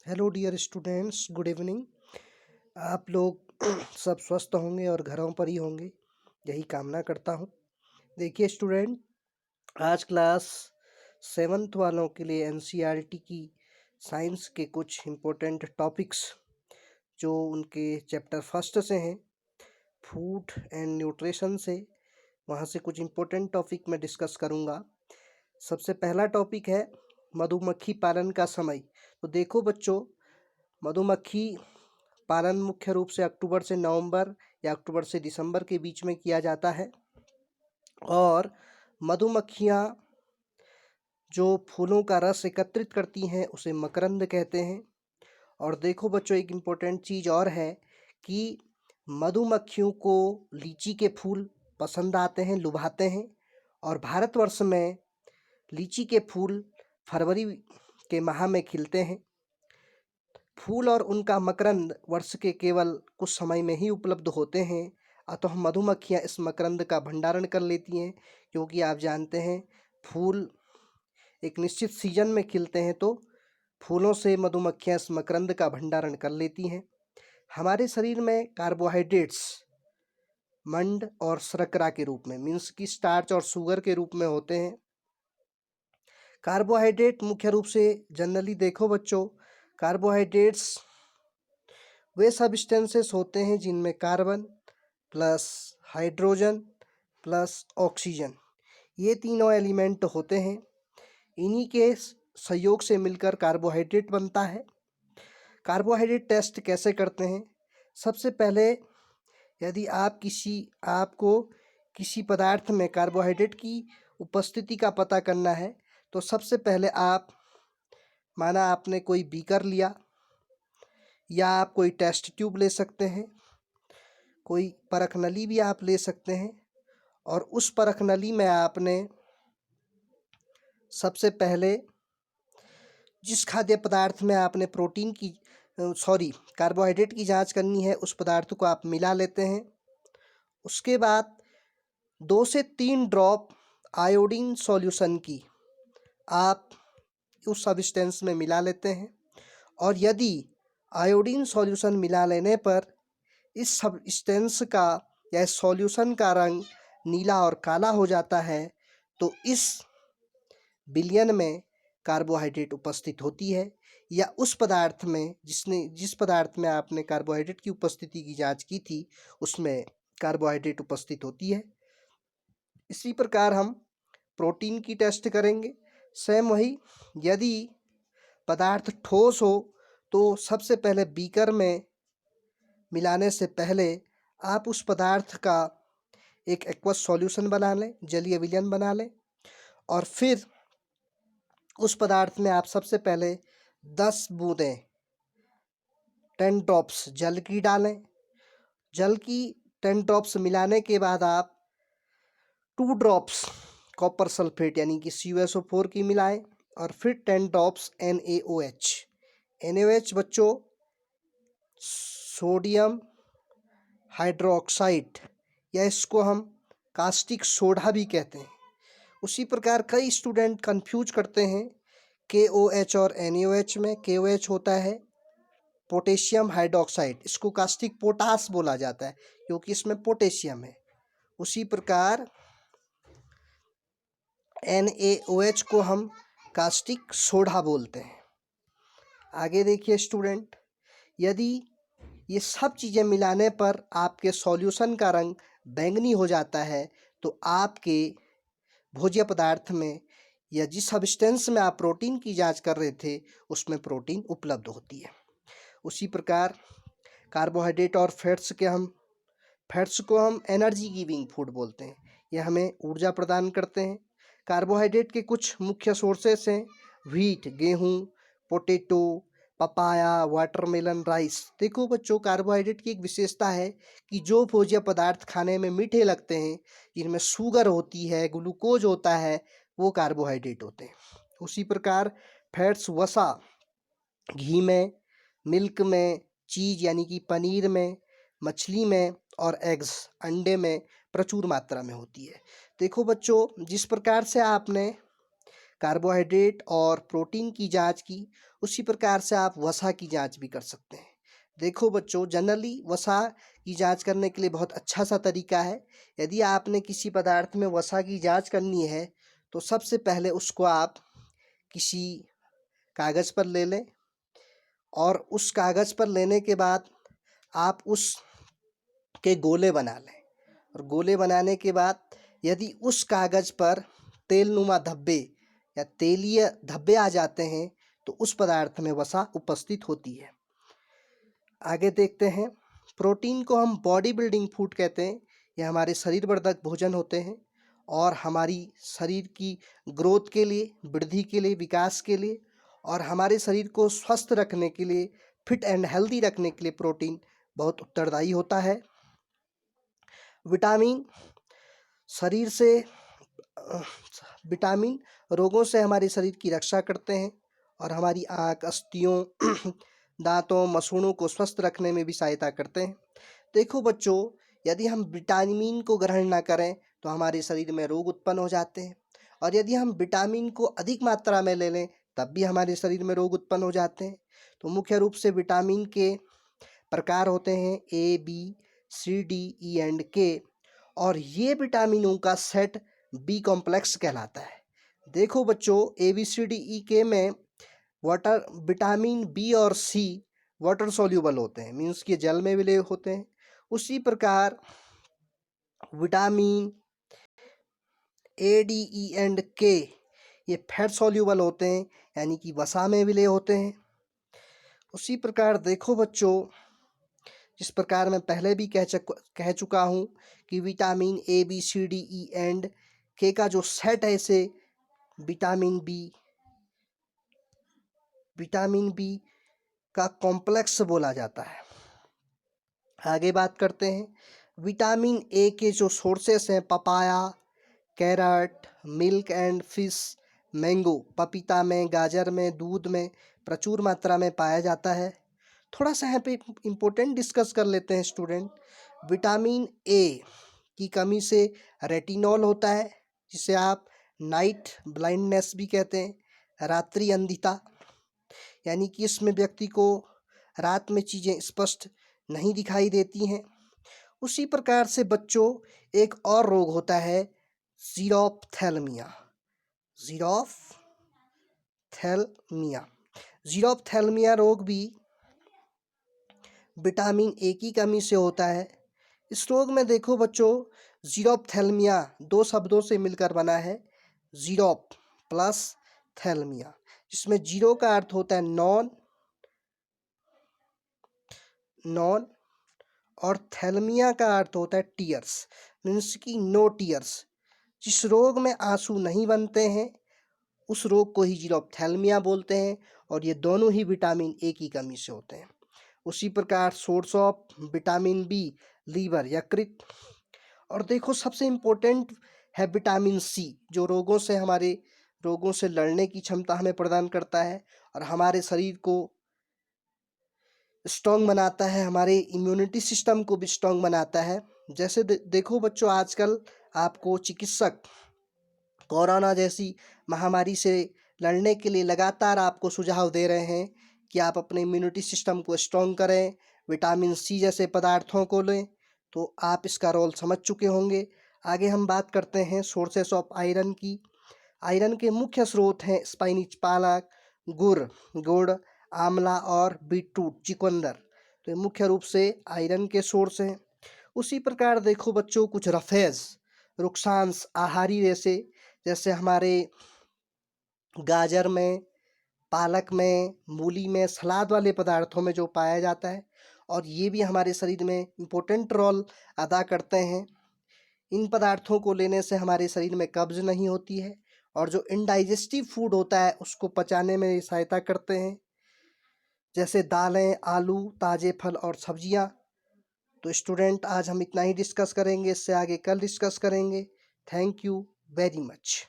Hello dear students, good evening. आप लोग सब स्वस्थ होंगे और घरों पर ही होंगे, यही कामना करता हूँ। देखिए स्टूडेंट, आज क्लास 7th वालों के लिए एनसीईआरटी की साइंस के कुछ इम्पोर्टेंट टॉपिक्स जो उनके चैप्टर फर्स्ट से हैं, फूड एंड न्यूट्रिशन से, वहाँ से कुछ इम्पोर्टेंट टॉपिक मैं डिस्कस करूँगा। सबसे पहला टॉपिक है मधुमक्खी पालन का समय। तो देखो बच्चों, मधुमक्खी पालन मुख्य रूप से अक्टूबर से नवंबर या अक्टूबर से दिसंबर के बीच में किया जाता है और मधुमक्खियाँ जो फूलों का रस एकत्रित करती हैं उसे मकरंद कहते हैं। और देखो बच्चों, एक इम्पोर्टेंट चीज़ और है कि मधुमक्खियों को लीची के फूल पसंद आते हैं, लुभाते हैं। और भारतवर्ष में लीची के फूल फरवरी के माह में खिलते हैं। फूल और उनका मकरंद वर्ष के केवल कुछ समय में ही उपलब्ध होते हैं, अतः मधुमक्खियाँ इस मकरंद का भंडारण कर लेती हैं, क्योंकि आप जानते हैं फूल एक निश्चित सीजन में खिलते हैं, तो फूलों से मधुमक्खियाँ इस मकरंद का भंडारण कर लेती हैं। हमारे शरीर में कार्बोहाइड्रेट्स मंड और शर्करा के रूप में, मीन्स की स्टार्च और शुगर के रूप में होते हैं। कार्बोहाइड्रेट मुख्य रूप से जनरली देखो बच्चों, कार्बोहाइड्रेट्स वे सब्सटेंसेस होते हैं जिनमें carbon plus hydrogen plus oxygen, ये तीनों एलिमेंट होते हैं। इन्हीं के सहयोग से मिलकर कार्बोहाइड्रेट बनता है। कार्बोहाइड्रेट टेस्ट कैसे करते हैं? सबसे पहले यदि आपको किसी पदार्थ में कार्बोहाइड्रेट की उपस्थिति का पता करना है, तो सबसे पहले माना आपने कोई बीकर लिया या आप कोई टेस्ट ट्यूब ले सकते हैं, कोई परख नली भी आप ले सकते हैं। और उस परख नली में आपने सबसे पहले जिस खाद्य पदार्थ में आपने कार्बोहाइड्रेट की जांच करनी है, उस पदार्थ को आप मिला लेते हैं। उसके बाद 2 से 3 ड्रॉप आयोडीन सॉल्यूशन की आप उस सब्सटेंस में मिला लेते हैं। और यदि आयोडीन सॉल्यूशन मिला लेने पर इस सब्सटेंस का या इस सॉल्यूशन का रंग नीला और काला हो जाता है, तो इस विलयन में कार्बोहाइड्रेट उपस्थित होती है, या उस पदार्थ में जिस पदार्थ में आपने कार्बोहाइड्रेट की उपस्थिति की जांच की थी उसमें कार्बोहाइड्रेट उपस्थित होती है। इसी प्रकार हम प्रोटीन की टेस्ट करेंगे। सेम वही, यदि पदार्थ ठोस हो तो सबसे पहले बीकर में मिलाने से पहले आप उस पदार्थ का एक एक्वस सॉल्यूशन बना लें, जलीय विलयन बना लें। और फिर उस पदार्थ में आप सबसे पहले 10 बूंदें 10 ड्रॉप्स जल की डालें। जल की 10 ड्रॉप्स मिलाने के बाद आप 2 ड्रॉप्स कॉपर सल्फेट यानी कि CuSO4 की मिलाएं। और फिर 10 ड्रॉप्स NaOH। NaOH बच्चों सोडियम हाइड्रोक्साइड, या इसको हम कास्टिक सोडा भी कहते हैं। उसी प्रकार कई स्टूडेंट कंफ्यूज करते हैं KOH और NaOH में। KOH होता है पोटेशियम हाइड्रोक्साइड, इसको कास्टिक पोटास बोला जाता है क्योंकि इसमें पोटेशियम है। उसी प्रकार NaOH को हम कास्टिक सोडा बोलते हैं। आगे देखिए स्टूडेंट, यदि ये सब चीज़ें मिलाने पर आपके सॉल्यूशन का रंग बैंगनी हो जाता है, तो आपके भोज्य पदार्थ में या जिस सब्सटेंस में आप प्रोटीन की जांच कर रहे थे उसमें प्रोटीन उपलब्ध होती है। उसी प्रकार कार्बोहाइड्रेट और फैट्स को हम एनर्जी गिविंग फूड बोलते हैं। यह हमें ऊर्जा प्रदान करते हैं। कार्बोहाइड्रेट के कुछ मुख्य सोर्सेस हैं व्हीट, गेहूँ, पोटैटो, पपाया, वाटरमेलन, राइस। देखो बच्चों, कार्बोहाइड्रेट की एक विशेषता है कि जो भोज्य पदार्थ खाने में मीठे लगते हैं, जिनमें शुगर होती है, ग्लूकोज होता है, वो कार्बोहाइड्रेट होते हैं। उसी प्रकार फैट्स वसा, घी में, मिल्क में, चीज़ यानी कि पनीर में, मछली में और एग्स अंडे में प्रचुर मात्रा में होती है। देखो बच्चों, जिस प्रकार से आपने कार्बोहाइड्रेट और प्रोटीन की जांच की, उसी प्रकार से आप वसा की जांच भी कर सकते हैं। देखो बच्चों, जनरली वसा की जांच करने के लिए बहुत अच्छा सा तरीका है। यदि आपने किसी पदार्थ में वसा की जांच करनी है तो सबसे पहले उसको आप किसी कागज़ पर ले लें, और उस कागज़ पर लेने के बाद आप उस के गोले बना लें, और गोले बनाने के बाद यदि उस कागज़ पर तेलनुमा धब्बे या तेलीय धब्बे आ जाते हैं तो उस पदार्थ में वसा उपस्थित होती है। आगे देखते हैं, प्रोटीन को हम बॉडी बिल्डिंग फूड कहते हैं। यह हमारे शरीर वर्धक भोजन होते हैं और हमारी शरीर की ग्रोथ के लिए, वृद्धि के लिए, विकास के लिए और हमारे शरीर को स्वस्थ रखने के लिए, फिट एंड हेल्दी रखने के लिए प्रोटीन बहुत उत्तरदायी होता है। विटामिन शरीर से विटामिन रोगों से हमारे शरीर की रक्षा करते हैं और हमारी आँख, अस्थियों, दांतों, मसूड़ों को स्वस्थ रखने में भी सहायता करते हैं। देखो बच्चों, यदि हम विटामिन को ग्रहण ना करें तो हमारे शरीर में रोग उत्पन्न हो जाते हैं, और यदि हम विटामिन को अधिक मात्रा में ले लें तब भी हमारे शरीर में रोग उत्पन्न हो जाते हैं। तो मुख्य रूप से विटामिन के प्रकार होते हैं A, B, C, D, E and K, और ये विटामिनों का सेट बी कॉम्प्लेक्स कहलाता है। देखो बच्चों, ए, बी, सी, डी, ई, के में वाटर विटामिन बी और सी वाटर सॉल्यूबल होते हैं, मीन्स कि जल में विलय होते हैं। उसी प्रकार vitamin A, D, E and के ये फैट सॉल्यूबल होते हैं, यानी कि वसा में विलय होते हैं। उसी प्रकार देखो बच्चों, जिस प्रकार मैं पहले भी कह चुका हूँ कि vitamin A, B, C, D, E and K का जो सेट है इसे विटामिन बी का कॉम्प्लेक्स बोला जाता है। आगे बात करते हैं, विटामिन ए के जो सोर्सेस हैं papaya, carrot, milk and fish, mango, पपीता में, गाजर में, दूध में प्रचुर मात्रा में पाया जाता है। थोड़ा सा यहाँ पे इम्पोर्टेंट डिस्कस कर लेते हैं स्टूडेंट। विटामिन ए की कमी से रेटिनॉल होता है, जिसे आप नाइट ब्लाइंडनेस भी कहते हैं, रात्रि अंधिता, यानी कि इसमें व्यक्ति को रात में चीज़ें स्पष्ट नहीं दिखाई देती हैं। उसी प्रकार से बच्चों, एक और रोग होता है जीरोप्थैल्मिया रोग भी विटामिन ए की कमी से होता है। इस रोग में देखो बच्चों, जीरोप्थैल्मिया दो शब्दों से मिलकर बना है, जीरोप प्लस थैल्मिया, जिसमें जीरो का अर्थ होता है नॉन और थैल्मिया का अर्थ होता है टीयर्स, मीन्स की नो टीयर्स। जिस रोग में आंसू नहीं बनते हैं उस रोग को ही जीरोप्थैल्मिया बोलते हैं, और ये दोनों ही विटामिन ए की कमी से होते हैं। उसी प्रकार source of vitamin B, liver, यकृत, और देखो सबसे इम्पोर्टेंट है विटामिन सी, जो रोगों से लड़ने की क्षमता हमें प्रदान करता है और हमारे शरीर को स्ट्रॉन्ग बनाता है, हमारे इम्यूनिटी सिस्टम को भी स्ट्रॉन्ग बनाता है। जैसे देखो बच्चों, आजकल आपको चिकित्सक कोरोना जैसी महामारी से लड़ने के लिए लगातार आपको सुझाव दे रहे हैं कि आप अपने इम्यूनिटी सिस्टम को स्ट्रॉन्ग करें, विटामिन सी जैसे पदार्थों को लें, तो आप इसका रोल समझ चुके होंगे। आगे हम बात करते हैं सोर्सेस ऑफ आयरन की। आयरन के मुख्य स्रोत हैं स्पाइनिच पालक, गुड़, आंवला और बीटरूट, चुकंदर, तो ये मुख्य रूप से आयरन के सोर्स हैं। उसी प्रकार देखो बच्चों, कुछ रफेज रुक्षांश आहारी रेशे, जैसे हमारे गाजर में, पालक में, मूली में, सलाद वाले पदार्थों में जो पाया जाता है, और ये भी हमारे शरीर में इम्पोर्टेंट रोल अदा करते हैं। इन पदार्थों को लेने से हमारे शरीर में कब्ज नहीं होती है, और जो इनडाइजेस्टिव फूड होता है उसको पचाने में सहायता करते हैं, जैसे दालें, आलू, ताज़े फल और सब्जियां। तो स्टूडेंट, आज हम इतना ही डिस्कस करेंगे, इससे आगे कल डिस्कस करेंगे। Thank you very much.